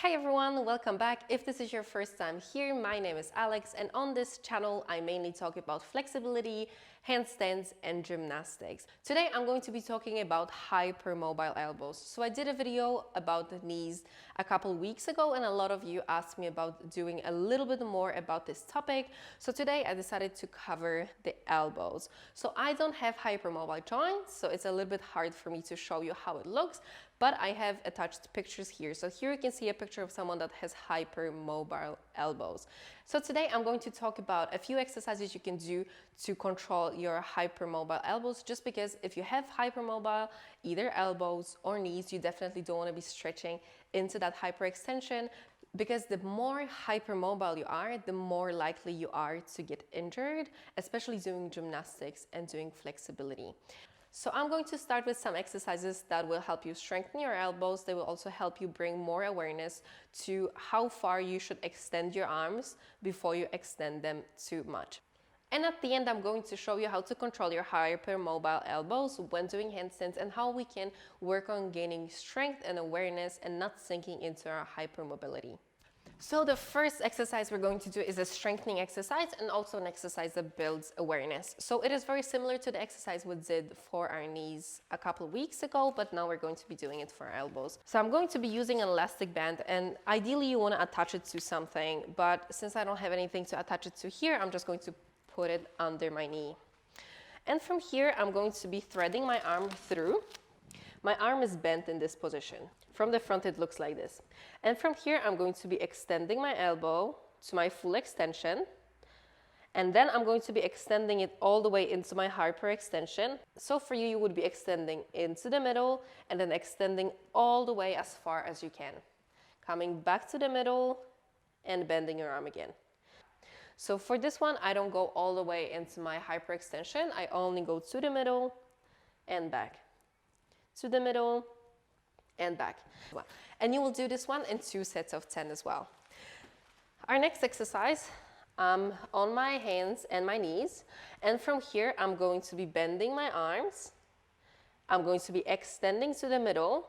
Hi everyone, welcome back. If this is your first time here, my name is Alex, and on this channel I mainly talk about flexibility, handstands and gymnastics. Today I'm going to be talking about hypermobile elbows. So I did a video about the knees a couple weeks ago and a lot of you asked me about doing a little bit more about this topic. So today I decided to cover the elbows. So I don't have hypermobile joints, so it's a little bit hard for me to show you how it looks, but I have attached pictures here. So here you can see a picture of someone that has hypermobile elbows. So today I'm going to talk about a few exercises you can do to control your hypermobile elbows, just because if you have hypermobile, either elbows or knees, you definitely don't want to be stretching into that hyperextension, because the more hypermobile you are, the more likely you are to get injured, especially doing gymnastics and doing flexibility. So I'm going to start with some exercises that will help you strengthen your elbows. They will also help you bring more awareness to how far you should extend your arms before you extend them too much. And at the end, I'm going to show you how to control your hypermobile elbows when doing handstands and how we can work on gaining strength and awareness and not sinking into our hypermobility. So the first exercise we're going to do is a strengthening exercise and also an exercise that builds awareness. So it is very similar to the exercise we did for our knees a couple of weeks ago, but now we're going to be doing it for our elbows. So I'm going to be using an elastic band, and ideally you want to attach it to something, but since I don't have anything to attach it to here, I'm just going to put it under my knee. And from here, I'm going to be threading my arm through. My arm is bent in this position. From the front, it looks like this. And from here, I'm going to be extending my elbow to my full extension. And then I'm going to be extending it all the way into my hyperextension. So for you, you would be extending into the middle and then extending all the way as far as you can. Coming back to the middle and bending your arm again. So for this one, I don't go all the way into my hyperextension. I only go to the middle and back. To the middle and back. And you will do this one in 2 sets of 10 as well. Our next exercise, on my hands and my knees, and from here I'm going to be bending my arms. I'm going to be extending to the middle,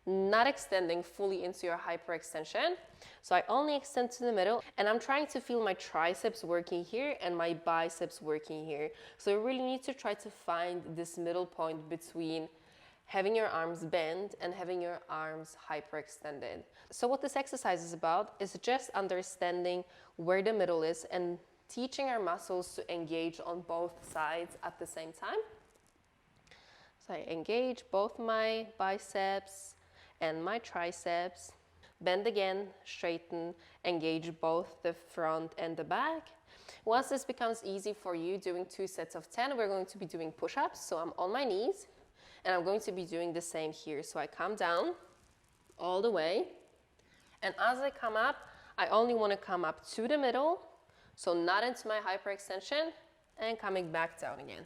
not extending fully into your hyperextension. So I only extend to the middle, and I'm trying to feel my triceps working here and my biceps working here. So you really need to try to find this middle point between having your arms bent and having your arms hyperextended. So what this exercise is about is just understanding where the middle is and teaching our muscles to engage on both sides at the same time. So I engage both my biceps and my triceps, bend again, straighten, engage both the front and the back. Once this becomes easy for you, doing 2 sets of 10, we're going to be doing push-ups. So I'm on my knees, and I'm going to be doing the same here. So I come down all the way. And as I come up, I only want to come up to the middle, so not into my hyperextension, and coming back down again.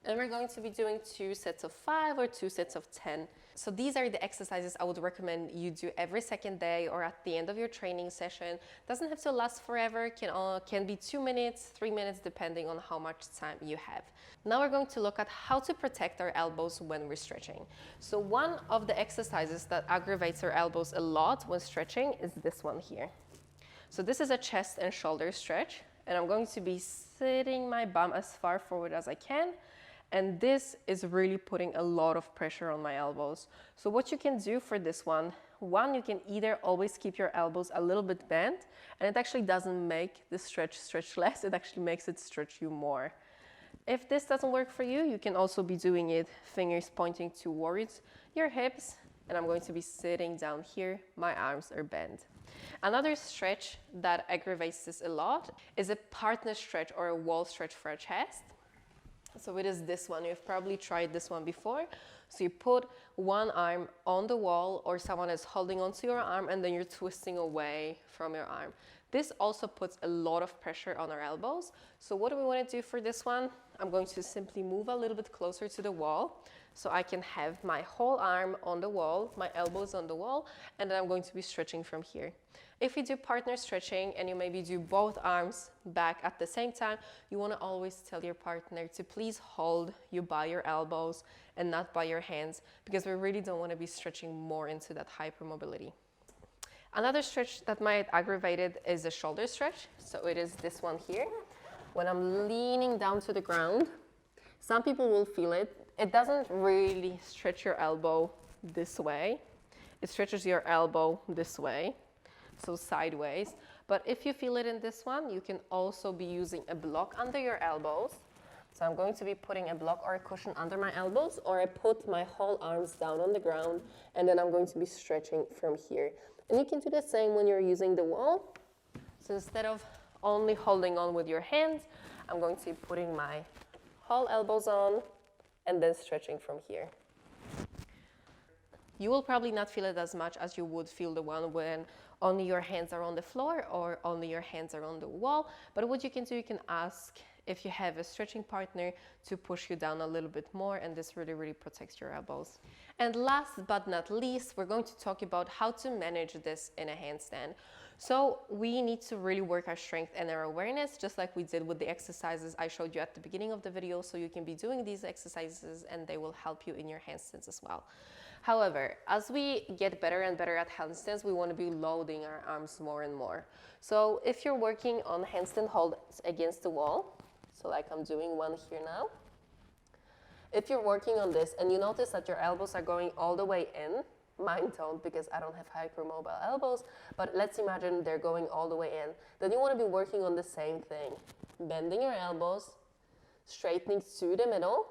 And we're going to be doing 2 sets of 5 or 2 sets of 10. So these are the exercises I would recommend you do every second day or at the end of your training session. Doesn't have to last forever, can be 2 minutes, 3 minutes, depending on how much time you have. Now we're going to look at how to protect our elbows when we're stretching. So one of the exercises that aggravates our elbows a lot when stretching is this one here. So this is a chest and shoulder stretch, and I'm going to be sitting my bum as far forward as I can. And this is really putting a lot of pressure on my elbows. So what you can do for this one, you can either always keep your elbows a little bit bent, and it actually doesn't make the stretch less, it actually makes it stretch you more. If this doesn't work for you, you can also be doing it fingers pointing towards your hips, and I'm going to be sitting down here, my arms are bent. Another stretch that aggravates this a lot is a partner stretch or a wall stretch for a chest. So it is this one. You've probably tried this one before. So you put one arm on the wall, or someone is holding onto your arm, and then you're twisting away from your arm. This also puts a lot of pressure on our elbows. So what do we want to do for this one? I'm going to simply move a little bit closer to the wall so I can have my whole arm on the wall, my elbows on the wall, and then I'm going to be stretching from here. If you do partner stretching and you maybe do both arms back at the same time, you want to always tell your partner to please hold you by your elbows and not by your hands, because we really don't want to be stretching more into that hypermobility. Another stretch that might aggravate it is the shoulder stretch. So it is this one here. When I'm leaning down to the ground, some people will feel it. It doesn't really stretch your elbow this way. It stretches your elbow this way, so sideways. But if you feel it in this one, you can also be using a block under your elbows. So I'm going to be putting a block or a cushion under my elbows, or I put my whole arms down on the ground, and then I'm going to be stretching from here. And you can do the same when you're using the wall. So instead of only holding on with your hands, I'm going to be putting my whole elbows on and then stretching from here. You will probably not feel it as much as you would feel the one when only your hands are on the floor or only your hands are on the wall. But what you can do, you can ask if you have a stretching partner to push you down a little bit more, and this really, really protects your elbows. And last but not least, we're going to talk about how to manage this in a handstand. So we need to really work our strength and our awareness, just like we did with the exercises I showed you at the beginning of the video. So you can be doing these exercises and they will help you in your handstands as well. However, as we get better and better at handstands, we want to be loading our arms more and more. So if you're working on handstand holds against the wall, so like I'm doing one here now, if you're working on this and you notice that your elbows are going all the way in, mine don't because I don't have hypermobile elbows, but let's imagine they're going all the way in, then you want to be working on the same thing. Bending your elbows, straightening to the middle,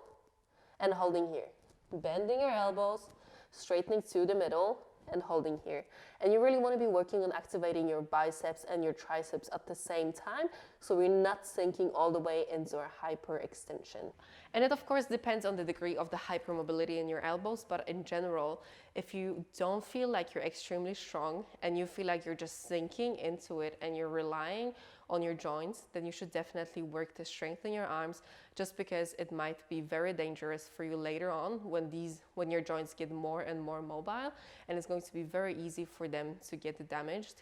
and holding here. Bending your elbows, straightening to the middle, and holding here. And you really want to be working on activating your biceps and your triceps at the same time, so we're not sinking all the way into our hyperextension. And it of course depends on the degree of the hypermobility in your elbows, but in general, if you don't feel like you're extremely strong and you feel like you're just sinking into it and you're relying on your joints, then you should definitely work to strengthen your arms, just because it might be very dangerous for you later on when your joints get more and more mobile, and it's going to be very easy for them to get damaged.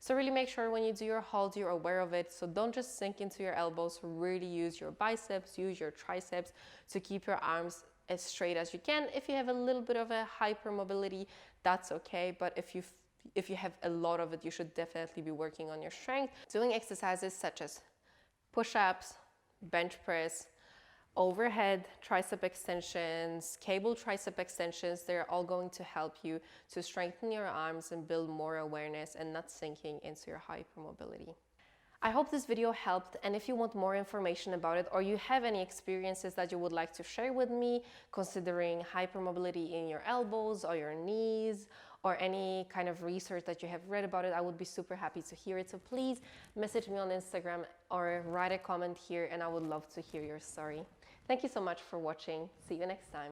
So really make sure when you do your holds, you're aware of it. So don't just sink into your elbows, really use your biceps, use your triceps to keep your arms as straight as you can. If you have a little bit of a hypermobility, that's okay, but if you have a lot of it, you should definitely be working on your strength. Doing exercises such as push-ups, bench press, overhead tricep extensions, cable tricep extensions, they're all going to help you to strengthen your arms and build more awareness and not sinking into your hypermobility. I hope this video helped, and if you want more information about it or you have any experiences that you would like to share with me considering hypermobility in your elbows or your knees, or any kind of research that you have read about it, I would be super happy to hear it. So please message me on Instagram or write a comment here, and I would love to hear your story. Thank you so much for watching. See you next time.